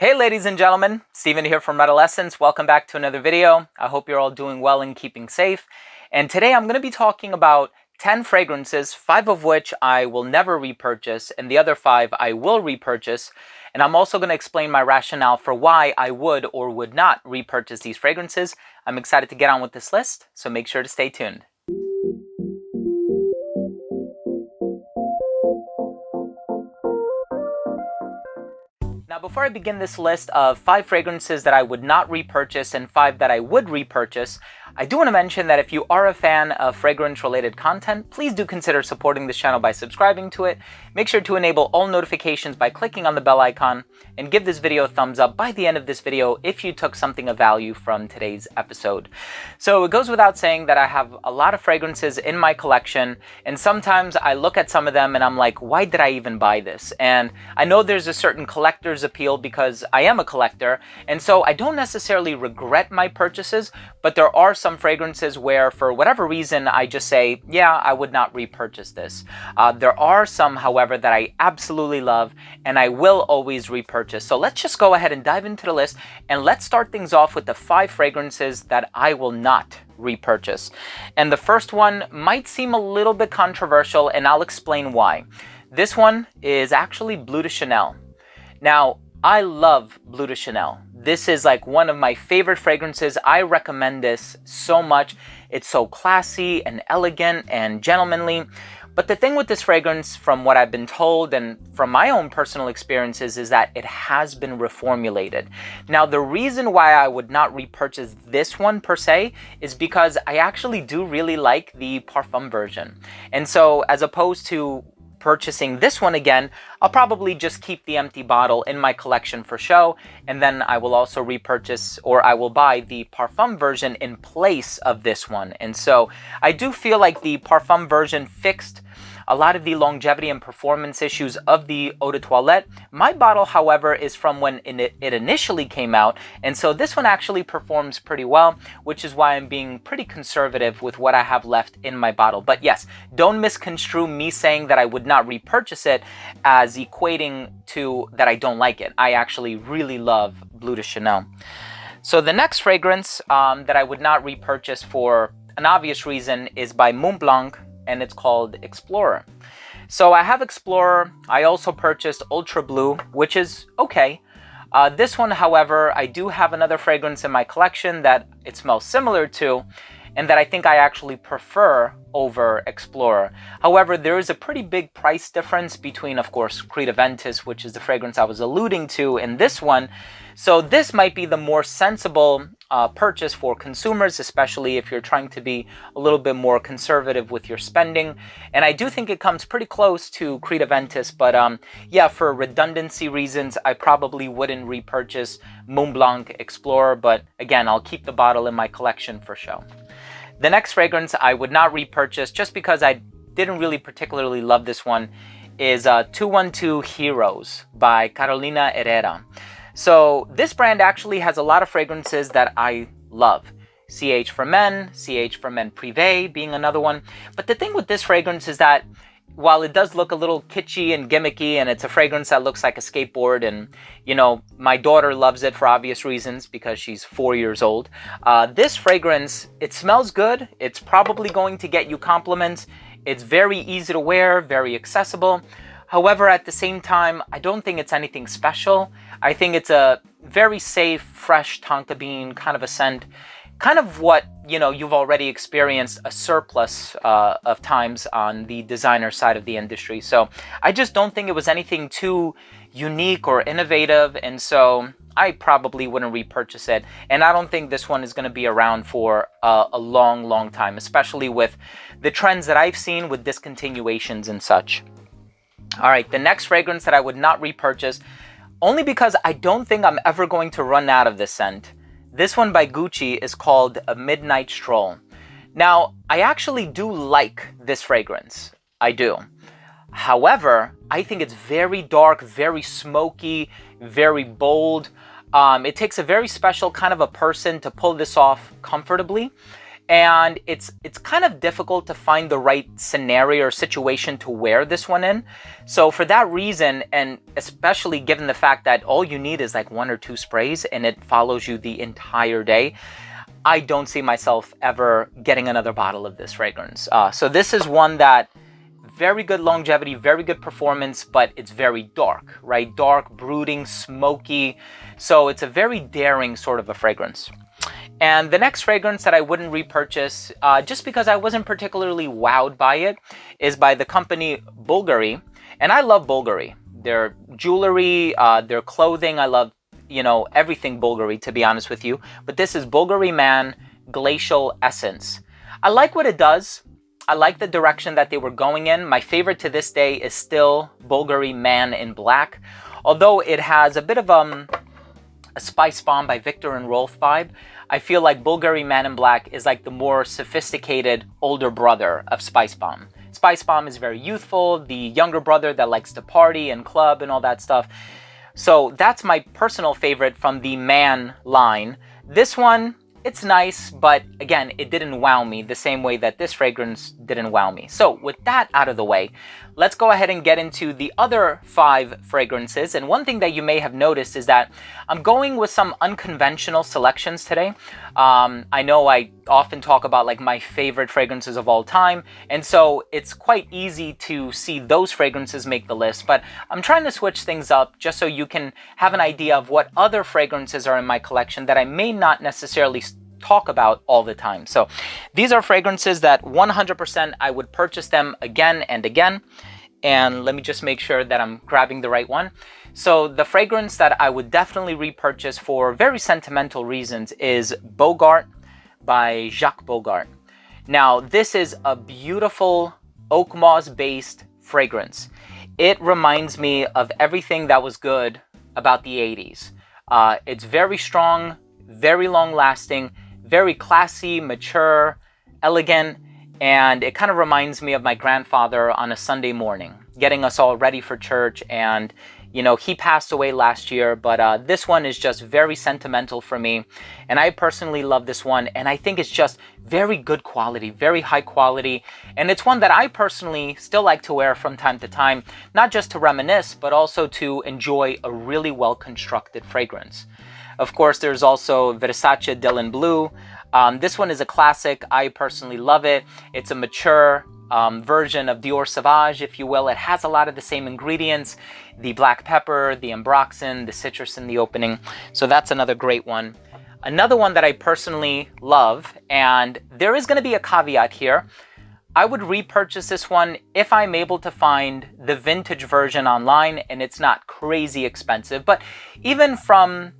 Hey ladies and gentlemen, Steven here from Redolessence. Welcome back to another video. I hope you're all doing well and keeping safe. And today I'm going to be talking about 10 fragrances, 5 of which I will never repurchase and the other 5 I will repurchase. And I'm also going to explain my rationale for why I would or would not repurchase these fragrances. I'm excited to get on with this list, so make sure to stay tuned. Now, before I begin this list of 5 fragrances that I would not repurchase and 5 that I would repurchase, I do want to mention that if you are a fan of fragrance-related content, please do consider supporting this channel by subscribing to it. Make sure to enable all notifications by clicking on the bell icon, and give this video a thumbs up by the end of this video if you took something of value from today's episode. So it goes without saying that I have a lot of fragrances in my collection, and sometimes I look at some of them and I'm like, why did I even buy this? And I know there's a certain collector's appeal because I am a collector, and so I don't necessarily regret my purchases, but there are some fragrances where for whatever reason I just say, yeah, I would not repurchase this. There are some, however, that I absolutely love and I will always repurchase. So let's just go ahead and dive into the list, and let's start things off with the 5 fragrances that I will not repurchase. And the first one might seem a little bit controversial, and I'll explain why. This one is actually Bleu de Chanel. Now, I love Bleu de Chanel. This is like one of my favorite fragrances. I recommend this so much. It's so classy and elegant and gentlemanly. But the thing with this fragrance, from what I've been told and from my own personal experiences, is that it has been reformulated. Now, the reason why I would not repurchase this one per se is because I actually do really like the Parfum version. And so as opposed to purchasing this one again, I'll probably just keep the empty bottle in my collection for show, and then I will also repurchase, or I will buy the Parfum version in place of this one. And so I do feel like the Parfum version fixed a lot of the longevity and performance issues of the Eau de Toilette. My bottle, however, is from when it initially came out, and so this one actually performs pretty well, which is why I'm being pretty conservative with what I have left in my bottle. But yes, don't misconstrue me saying that I would not repurchase it as equating to that I don't like it. I actually really love Bleu de Chanel. So the next fragrance that I would not repurchase for an obvious reason is by Montblanc, and it's called Explorer. So I have Explorer. I also purchased Ultra Blue, which is okay. This one, however, I do have another fragrance in my collection that it smells similar to, and that I think I actually prefer over Explorer. However, there is a pretty big price difference between, of course, Creed Aventus, which is the fragrance I was alluding to, and this one. So this might be the more sensible purchase for consumers, especially if you're trying to be a little bit more conservative with your spending. And I do think it comes pretty close to Creed Aventus, but yeah, for redundancy reasons, I probably wouldn't repurchase Montblanc Explorer, but again, I'll keep the bottle in my collection for show. The next fragrance I would not repurchase, just because I didn't really particularly love this one, is 212 Heroes by Carolina Herrera. So this brand actually has a lot of fragrances that I love. CH for Men Privé being another one. But the thing with this fragrance is that while it does look a little kitschy and gimmicky, and it's a fragrance that looks like a skateboard, and you know, my daughter loves it for obvious reasons because she's 4 years old. This fragrance, it smells good. It's probably going to get you compliments. It's very easy to wear, very accessible. However, at the same time, I don't think it's anything special. I think it's a very safe, fresh tonka bean kind of a scent. Kind of what, you know, you've already experienced a surplus of times on the designer side of the industry. So I just don't think it was anything too unique or innovative, and so I probably wouldn't repurchase it. And I don't think this one is going to be around for a long, long time, especially with the trends that I've seen with discontinuations and such. All right, the next fragrance that I would not repurchase, only because I don't think I'm ever going to run out of this scent. This one by Gucci is called A Midnight Stroll. Now, I actually do like this fragrance. I do. However, I think it's very dark, very smoky, very bold. It takes a very special kind of a person to pull this off comfortably. and it's kind of difficult to find the right scenario or situation to wear this one in. So for that reason, and especially given the fact that all you need is like 1 or 2 sprays and it follows you the entire day, I don't see myself ever getting another bottle of this fragrance. So this is one that very good longevity, very good performance, but it's very dark, right? Dark, brooding, smoky. So it's a very daring sort of a fragrance. And the next fragrance that I wouldn't repurchase, just because I wasn't particularly wowed by it, is by the company Bulgari. And I love Bulgari. Their jewelry, their clothing, I love, everything Bulgari, to be honest with you. But this is Bulgari Man Glacial Essence. I like what it does. I like the direction that they were going in. My favorite to this day is still Bulgari Man in Black. Although it has a bit of a Spice Bomb by Viktor and Rolf vibe, I feel like Bulgari Man in Black is like the more sophisticated older brother of Spice Bomb. Spice Bomb is very youthful, the younger brother that likes to party and club and all that stuff. So that's my personal favorite from the Man line. This one, it's nice, but again, it didn't wow me the same way that this fragrance didn't wow me. So with that out of the way, let's go ahead and get into the other 5 fragrances. And one thing that you may have noticed is that I'm going with some unconventional selections today. I know I often talk about like my favorite fragrances of all time, and so it's quite easy to see those fragrances make the list, but I'm trying to switch things up just so you can have an idea of what other fragrances are in my collection that I may not necessarily talk about all the time. So these are fragrances that 100% I would purchase them again and again. And let me just make sure that I'm grabbing the right one. So the fragrance that I would definitely repurchase for very sentimental reasons is Bogart by Jacques Bogart. Now, this is a beautiful oak moss based fragrance. It reminds me of everything that was good about the 80s. It's very strong, very long lasting, very classy, mature, elegant, and it kind of reminds me of my grandfather on a Sunday morning, getting us all ready for church. And, he passed away last year, but this one is just very sentimental for me. And I personally love this one. And I think it's just very good quality, very high quality. And it's one that I personally still like to wear from time to time, not just to reminisce, but also to enjoy a really well-constructed fragrance. Of course, there's also Versace Dylan Blue. This one is a classic. I personally love it. It's a mature version of Dior Sauvage, if you will. It has a lot of the same ingredients, the black pepper, the ambroxan, the citrus in the opening. So that's another great one. Another one that I personally love, and there is going to be a caveat here. I would repurchase this one if I'm able to find the vintage version online and it's not crazy expensive. But even from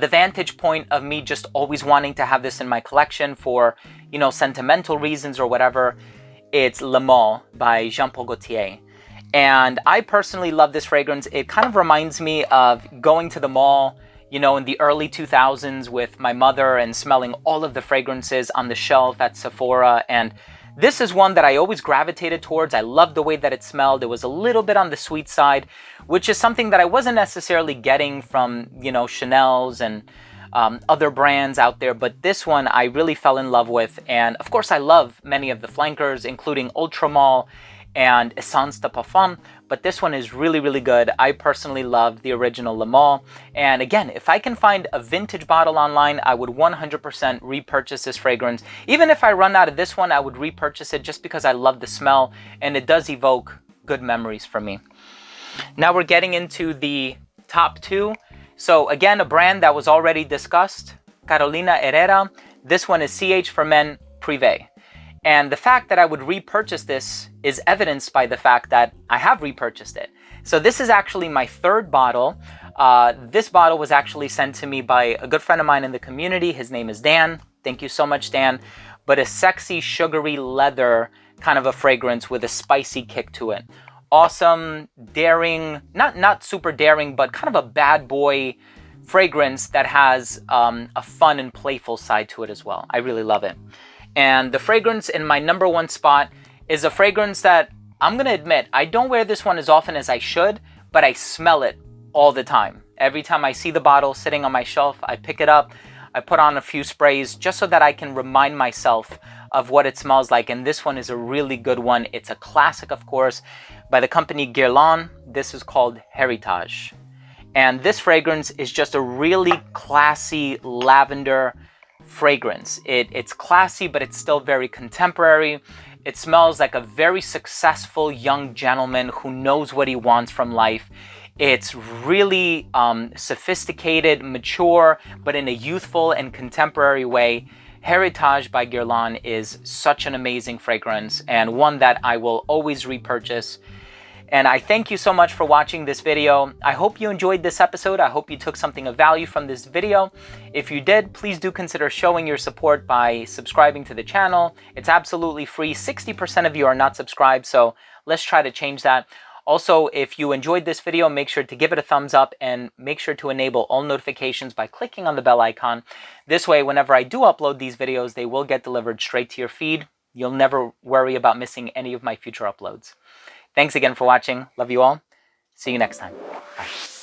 the vantage point of me just always wanting to have this in my collection for, sentimental reasons or whatever, it's Le Male by Jean Paul Gaultier. And I personally love this fragrance. It kind of reminds me of going to the mall, in the early 2000s with my mother and smelling all of the fragrances on the shelf at Sephora. And this is one that I always gravitated towards. I loved the way that it smelled. It was a little bit on the sweet side, which is something that I wasn't necessarily getting from, Chanel's and other brands out there. But this one I really fell in love with. And of course, I love many of the flankers, including Ultramall and Essence de Parfum. But this one is really, really good. I personally love the original Le Male. And again, if I can find a vintage bottle online, I would 100% repurchase this fragrance. Even if I run out of this one, I would repurchase it just because I love the smell and it does evoke good memories for me. Now we're getting into the top 2. So again, a brand that was already discussed, Carolina Herrera. This one is CH for Men Privé. And the fact that I would repurchase this is evidenced by the fact that I have repurchased it. So this is actually my 3rd bottle. This bottle was actually sent to me by a good friend of mine in the community. His name is Dan. Thank you so much, Dan. But a sexy, sugary leather kind of a fragrance with a spicy kick to it. Awesome, daring, not super daring, but kind of a bad boy fragrance that has a fun and playful side to it as well. I really love it. And the fragrance in my number 1 spot is a fragrance that I'm going to admit, I don't wear this one as often as I should, but I smell it all the time. Every time I see the bottle sitting on my shelf, I pick it up. I put on a few sprays just so that I can remind myself of what it smells like. And this one is a really good one. It's a classic, of course, by the company Guerlain. This is called Heritage. And this fragrance is just a really classy lavender fragrance. It's classy, but it's still very contemporary. It smells like a very successful young gentleman who knows what he wants from life. It's really sophisticated, mature, but in a youthful and contemporary way. Heritage by Guerlain is such an amazing fragrance and one that I will always repurchase. And I thank you so much for watching this video. I hope you enjoyed this episode. I hope you took something of value from this video. If you did, please do consider showing your support by subscribing to the channel. It's absolutely free. 60% of you are not subscribed, so let's try to change that. Also, if you enjoyed this video, make sure to give it a thumbs up and make sure to enable all notifications by clicking on the bell icon. This way, whenever I do upload these videos, they will get delivered straight to your feed. You'll never worry about missing any of my future uploads. Thanks again for watching. Love you all. See you next time. Bye.